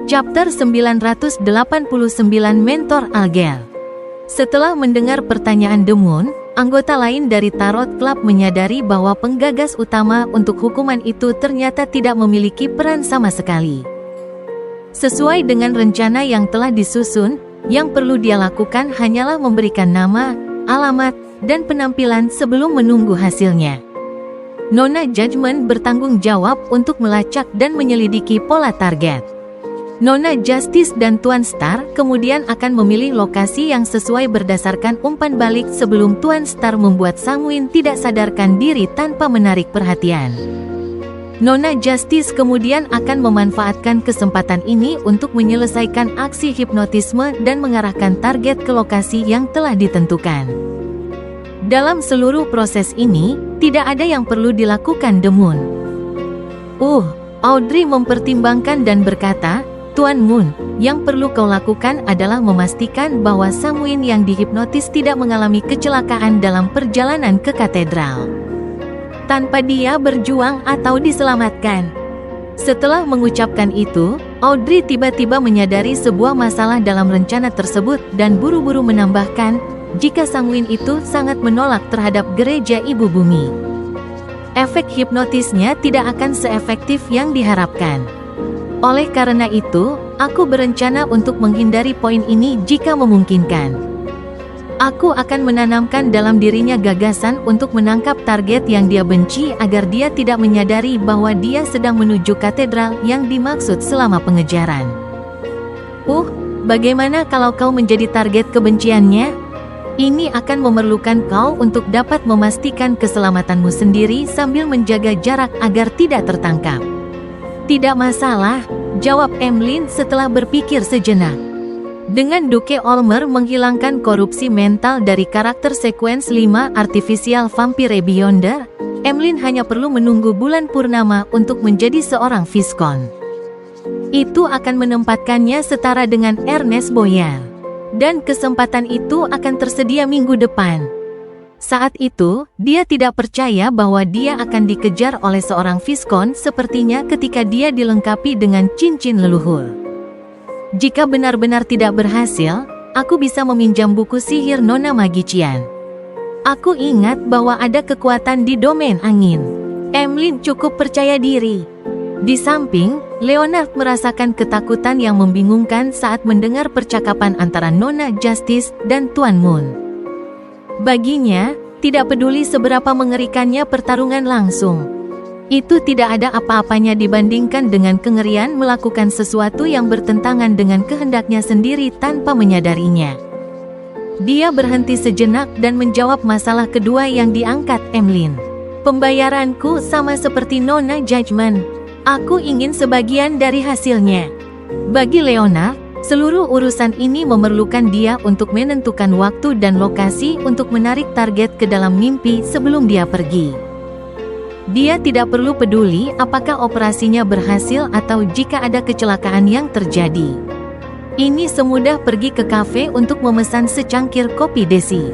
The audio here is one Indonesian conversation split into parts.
Chapter 989 Mentor Algel. Setelah mendengar pertanyaan The Moon, anggota lain dari Tarot Club menyadari bahwa penggagas utama untuk hukuman itu ternyata tidak memiliki peran sama sekali. Sesuai dengan rencana yang telah disusun, yang perlu dia lakukan hanyalah memberikan nama, alamat, dan penampilan sebelum menunggu hasilnya. Nona Judgment bertanggung jawab untuk melacak dan menyelidiki pola target. Nona Justice dan Tuan Star kemudian akan memilih lokasi yang sesuai berdasarkan umpan balik sebelum Tuan Star membuat Sanguin tidak sadarkan diri tanpa menarik perhatian. Nona Justice kemudian akan memanfaatkan kesempatan ini untuk menyelesaikan aksi hipnotisme dan mengarahkan target ke lokasi yang telah ditentukan. Dalam seluruh proses ini, tidak ada yang perlu dilakukan The Moon. Audrey mempertimbangkan dan berkata, Tuan Moon, yang perlu kau lakukan adalah memastikan bahwa Sanguin yang dihipnotis tidak mengalami kecelakaan dalam perjalanan ke katedral. Tanpa dia berjuang atau diselamatkan. Setelah mengucapkan itu, Audrey tiba-tiba menyadari sebuah masalah dalam rencana tersebut dan buru-buru menambahkan, jika Sanguin itu sangat menolak terhadap gereja Ibu Bumi. Efek hipnotisnya tidak akan seefektif yang diharapkan. Oleh karena itu, aku berencana untuk menghindari poin ini jika memungkinkan. Aku akan menanamkan dalam dirinya gagasan untuk menangkap target yang dia benci agar dia tidak menyadari bahwa dia sedang menuju katedral yang dimaksud selama pengejaran. Bagaimana kalau kau menjadi target kebenciannya? Ini akan memerlukan kau untuk dapat memastikan keselamatanmu sendiri sambil menjaga jarak agar tidak tertangkap. Tidak masalah, jawab Emlyn setelah berpikir sejenak. Dengan Duke Olmer menghilangkan korupsi mental dari karakter sekuens 5 Artificial Vampire Beyonder, Emlyn hanya perlu menunggu bulan purnama untuk menjadi seorang Viscount. Itu akan menempatkannya setara dengan Ernest Boyle. Dan kesempatan itu akan tersedia minggu depan. Saat itu, dia tidak percaya bahwa dia akan dikejar oleh seorang Viscount sepertinya ketika dia dilengkapi dengan cincin leluhur. Jika benar-benar tidak berhasil, aku bisa meminjam buku sihir Nona Magician. Aku ingat bahwa ada kekuatan di domain angin. Emlyn cukup percaya diri. Di samping, Leonard merasakan ketakutan yang membingungkan saat mendengar percakapan antara Nona Justice dan Tuan Moon. Baginya, tidak peduli seberapa mengerikannya pertarungan langsung. Itu tidak ada apa-apanya dibandingkan dengan kengerian melakukan sesuatu yang bertentangan dengan kehendaknya sendiri tanpa menyadarinya. Dia berhenti sejenak dan menjawab masalah kedua yang diangkat Emlyn. Pembayaranku sama seperti Nona Judgment. Aku ingin sebagian dari hasilnya. Bagi Leonard, seluruh urusan ini memerlukan dia untuk menentukan waktu dan lokasi untuk menarik target ke dalam mimpi sebelum dia pergi. Dia tidak perlu peduli apakah operasinya berhasil atau jika ada kecelakaan yang terjadi. Ini semudah pergi ke kafe untuk memesan secangkir kopi desi.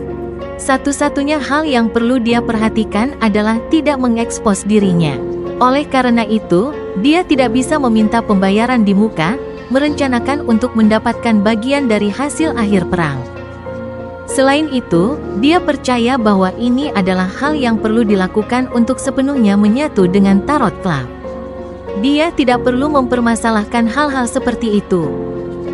Satu-satunya hal yang perlu dia perhatikan adalah tidak mengekspos dirinya. Oleh karena itu, dia tidak bisa meminta pembayaran di muka, merencanakan untuk mendapatkan bagian dari hasil akhir perang. Selain itu, dia percaya bahwa ini adalah hal yang perlu dilakukan untuk sepenuhnya menyatu dengan Tarot Club. Dia tidak perlu mempermasalahkan hal-hal seperti itu.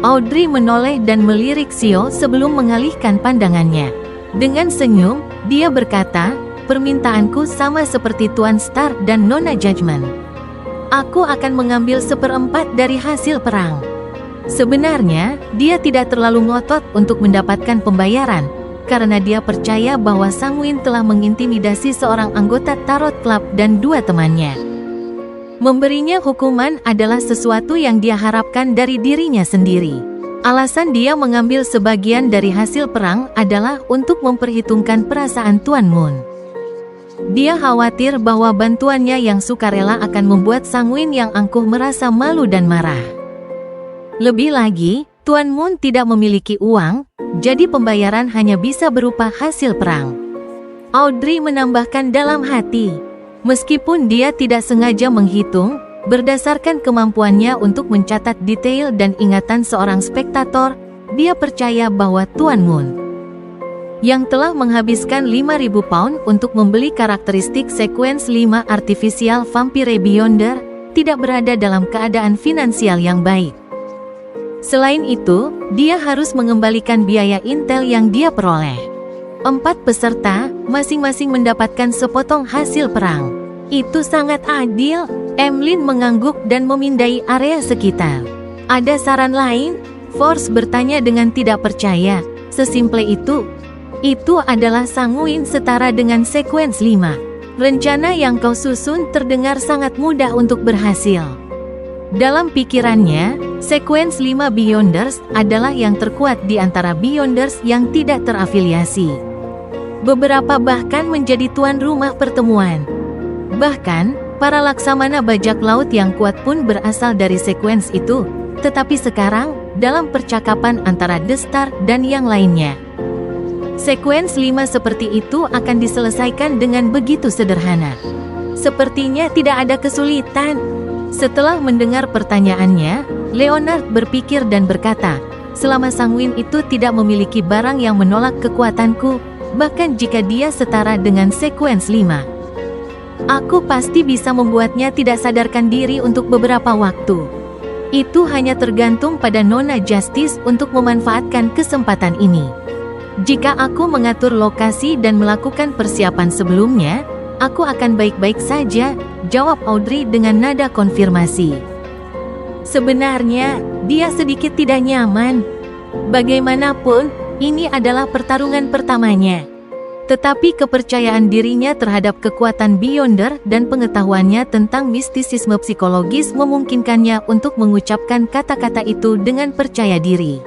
Audrey menoleh dan melirik Xio sebelum mengalihkan pandangannya. Dengan senyum, dia berkata, permintaanku sama seperti Tuan Star dan Nona Judgment. Aku akan mengambil 1/4 dari hasil perang. Sebenarnya, dia tidak terlalu ngotot untuk mendapatkan pembayaran, karena dia percaya bahwa Sanguin telah mengintimidasi seorang anggota Tarot Club dan 2 temannya. Memberinya hukuman adalah sesuatu yang dia harapkan dari dirinya sendiri. Alasan dia mengambil sebagian dari hasil perang adalah untuk memperhitungkan perasaan Tuan Moon. Dia khawatir bahwa bantuannya yang sukarela akan membuat Sanguin yang angkuh merasa malu dan marah. Lebih lagi, Tuan Moon tidak memiliki uang, jadi pembayaran hanya bisa berupa hasil perang. Audrey menambahkan dalam hati. Meskipun dia tidak sengaja menghitung, Berdasarkan kemampuannya untuk mencatat detail dan ingatan seorang spektator, dia percaya bahwa Tuan Moon, yang telah menghabiskan 5.000 pound untuk membeli karakteristik sekuens 5 artificial Vampire Beyonder, tidak berada dalam keadaan finansial yang baik. Selain itu, dia harus mengembalikan biaya intel yang dia peroleh. 4 peserta, masing-masing mendapatkan sepotong hasil perang. Itu sangat adil. Emlyn mengangguk dan memindai area sekitar. Ada saran lain? Force bertanya dengan tidak percaya. Sesimple itu. Itu adalah sanguin setara dengan sekuens 5. Rencana yang kau susun terdengar sangat mudah untuk berhasil. Dalam pikirannya, sekuens 5 Beyonders adalah yang terkuat di antara Beyonders yang tidak terafiliasi. Beberapa bahkan menjadi tuan rumah pertemuan. Bahkan, para laksamana bajak laut yang kuat pun berasal dari sekuens itu. Tetapi sekarang, dalam percakapan antara The Star dan yang lainnya, sekuens 5 seperti itu akan diselesaikan dengan begitu sederhana. Sepertinya tidak ada kesulitan. Setelah mendengar pertanyaannya, Leonard berpikir dan berkata, selama sanguin itu tidak memiliki barang yang menolak kekuatanku, bahkan jika dia setara dengan sekuens 5. Aku pasti bisa membuatnya tidak sadarkan diri untuk beberapa waktu. Itu hanya tergantung pada Nona Justice untuk memanfaatkan kesempatan ini. Jika aku mengatur lokasi dan melakukan persiapan sebelumnya, aku akan baik-baik saja, jawab Audrey dengan nada konfirmasi. Sebenarnya, dia sedikit tidak nyaman. Bagaimanapun, ini adalah pertarungan pertamanya. Tetapi kepercayaan dirinya terhadap kekuatan Beyonder dan pengetahuannya tentang mistisisme psikologis memungkinkannya untuk mengucapkan kata-kata itu dengan percaya diri.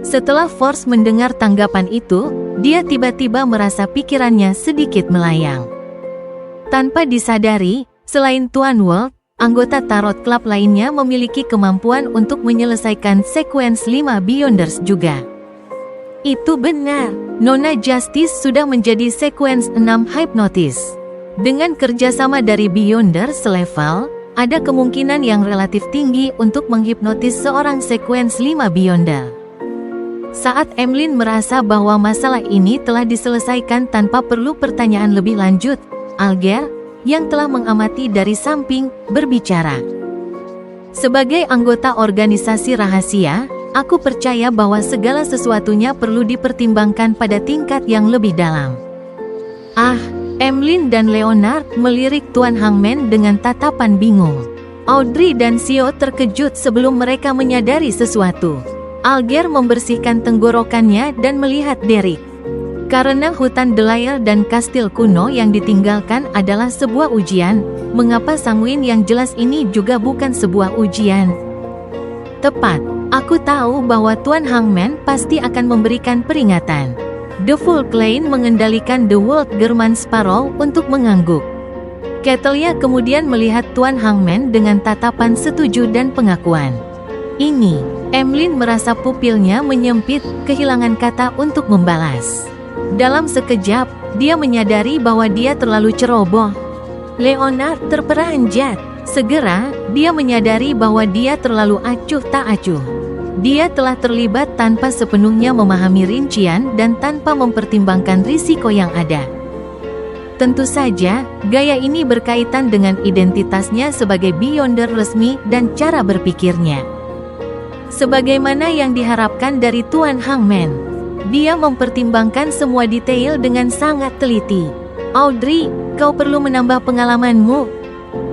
Setelah Force mendengar tanggapan itu, dia tiba-tiba merasa pikirannya sedikit melayang. Tanpa disadari, selain Tuan World, anggota Tarot Club lainnya memiliki kemampuan untuk menyelesaikan sekuens 5 Beyonders juga. Itu benar, Nona Justice sudah menjadi sekuens 6 Hypnotis. Dengan kerjasama dari Beyonder selevel, ada kemungkinan yang relatif tinggi untuk menghipnotis seorang sekuens 5 Beyonder. Saat Emlyn merasa bahwa masalah ini telah diselesaikan tanpa perlu pertanyaan lebih lanjut, Alger, yang telah mengamati dari samping, berbicara. Sebagai anggota organisasi rahasia, aku percaya bahwa segala sesuatunya perlu dipertimbangkan pada tingkat yang lebih dalam. Emlyn dan Leonard melirik Tuan Hangman dengan tatapan bingung. Audrey dan Sio terkejut sebelum mereka menyadari sesuatu. Alger membersihkan tenggorokannya dan melihat Derek. Karena hutan Delayer dan kastil kuno yang ditinggalkan adalah sebuah ujian, mengapa sanguin yang jelas ini juga bukan sebuah ujian? Tepat. Aku tahu bahwa Tuan Hangman pasti akan memberikan peringatan. The Full Clan mengendalikan The World German Sparrow untuk mengangguk. Catelia kemudian melihat Tuan Hangman dengan tatapan setuju dan pengakuan. Ini, Emlyn merasa pupilnya menyempit, kehilangan kata untuk membalas. Dalam sekejap, dia menyadari bahwa dia terlalu ceroboh. Leonard terperanjat. Segera, dia menyadari bahwa dia terlalu acuh tak acuh. Dia telah terlibat tanpa sepenuhnya memahami rincian dan tanpa mempertimbangkan risiko yang ada. Tentu saja, gaya ini berkaitan dengan identitasnya sebagai Beyonder resmi dan cara berpikirnya. Sebagaimana yang diharapkan dari Tuan Hangman, dia mempertimbangkan semua detail dengan sangat teliti. Audrey, kau perlu menambah pengalamanmu.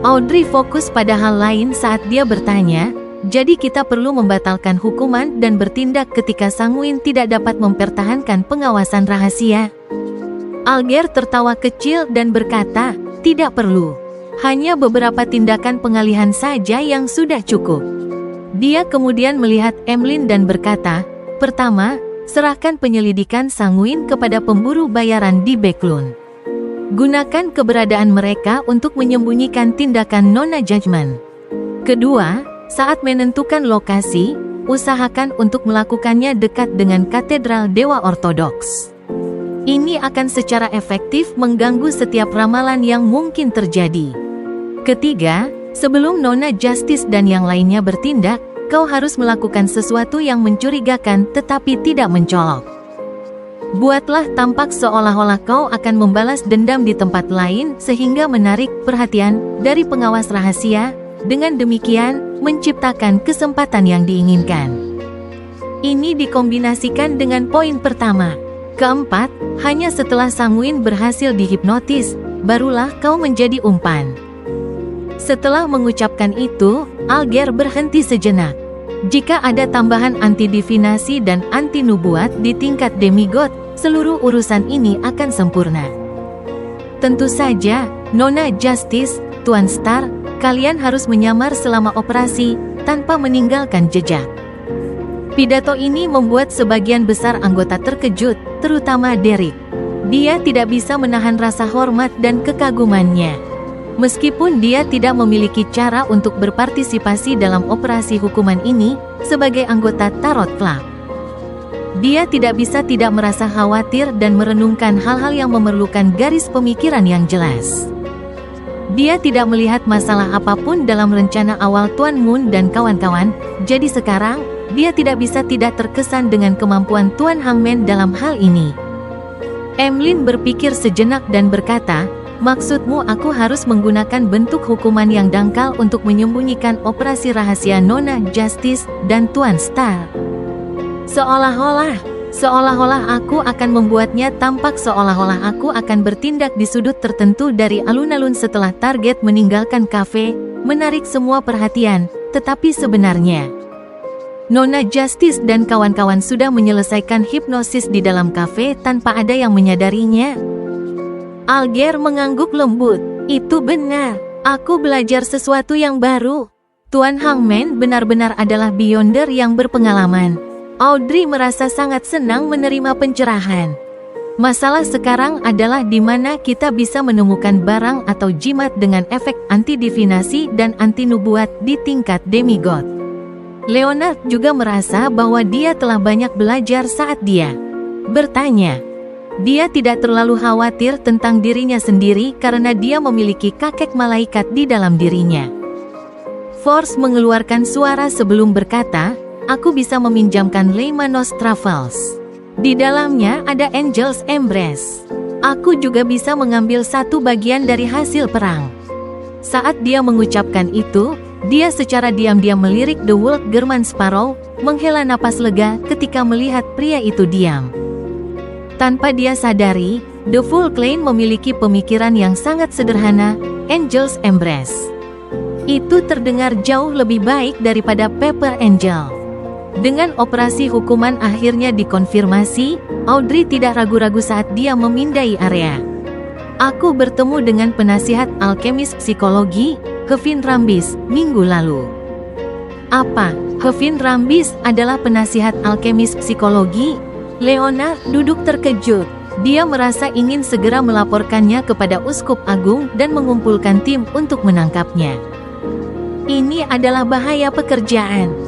Audrey fokus pada hal lain saat dia bertanya, jadi kita perlu membatalkan hukuman dan bertindak ketika sanguin tidak dapat mempertahankan pengawasan rahasia. Alger tertawa kecil dan berkata, tidak perlu. Hanya beberapa tindakan pengalihan saja yang sudah cukup. Dia kemudian melihat Emlyn dan berkata, pertama, serahkan penyelidikan sanguin kepada pemburu bayaran di Backlund. Gunakan keberadaan mereka untuk menyembunyikan tindakan Nona Judgment. Kedua, saat menentukan lokasi, usahakan untuk melakukannya dekat dengan katedral Dewa Ortodoks. Ini akan secara efektif mengganggu setiap ramalan yang mungkin terjadi. Ketiga, Sebelum Nona Justice dan yang lainnya bertindak, kau harus melakukan sesuatu yang mencurigakan tetapi tidak mencolok. Buatlah tampak seolah-olah kau akan membalas dendam di tempat lain sehingga menarik perhatian dari pengawas rahasia. Dengan demikian, menciptakan kesempatan yang diinginkan. Ini dikombinasikan dengan poin pertama. Keempat, hanya setelah Sanguin berhasil dihipnotis, barulah kau menjadi umpan. Setelah mengucapkan itu, Alger berhenti sejenak. Jika ada tambahan anti-divinasi dan anti-nubuat di tingkat demigod, seluruh urusan ini akan sempurna. Tentu saja, Nona Justice, Tuan Star, kalian harus menyamar selama operasi, tanpa meninggalkan jejak. Pidato ini membuat sebagian besar anggota terkejut, terutama Derek. Dia tidak bisa menahan rasa hormat dan kekagumannya. Meskipun dia tidak memiliki cara untuk berpartisipasi dalam operasi hukuman ini, sebagai anggota Tarot Club, dia tidak bisa tidak merasa khawatir dan merenungkan hal-hal yang memerlukan garis pemikiran yang jelas. Dia tidak melihat masalah apapun dalam rencana awal Tuan Moon dan kawan-kawan, jadi sekarang, dia tidak bisa tidak terkesan dengan kemampuan Tuan Hangman dalam hal ini. Emlyn berpikir sejenak dan berkata, maksudmu aku harus menggunakan bentuk hukuman yang dangkal untuk menyembunyikan operasi rahasia Nona Justice dan Tuan Star? Seolah-olah aku akan membuatnya tampak seolah-olah aku akan bertindak di sudut tertentu dari alun-alun setelah target meninggalkan kafe, menarik semua perhatian, tetapi sebenarnya Nona Justice dan kawan-kawan sudah menyelesaikan hipnosis di dalam kafe tanpa ada yang menyadarinya. Alger mengangguk lembut. Itu benar. Aku belajar sesuatu yang baru. Tuan Hangman benar-benar adalah beyonder yang berpengalaman. Audrey merasa sangat senang menerima pencerahan. Masalah sekarang adalah di mana kita bisa menemukan barang atau jimat dengan efek anti-divinasi dan anti-nubuat di tingkat demigod. Leonard juga merasa bahwa dia telah banyak belajar saat dia bertanya. Dia tidak terlalu khawatir tentang dirinya sendiri karena dia memiliki kakek malaikat di dalam dirinya. Force mengeluarkan suara sebelum berkata, aku bisa meminjamkan Leimanos Travels. Di dalamnya ada Angel's Embrace. Aku juga bisa mengambil satu bagian dari hasil perang. Saat dia mengucapkan itu, dia secara diam-diam melirik The Wolf German Sparrow, menghela napas lega ketika melihat pria itu diam. Tanpa dia sadari, The Full Clan memiliki pemikiran yang sangat sederhana, Angel's Embrace. Itu terdengar jauh lebih baik daripada Pepper Angel. Dengan operasi hukuman akhirnya dikonfirmasi, Audrey tidak ragu-ragu saat dia memindai area. Aku bertemu dengan penasihat alkemis psikologi, Kevin Rambis, minggu lalu. Apa, Kevin Rambis adalah penasihat alkemis psikologi? Leonard duduk terkejut. Dia merasa ingin segera melaporkannya kepada Uskup Agung dan mengumpulkan tim untuk menangkapnya. Ini adalah bahaya pekerjaan.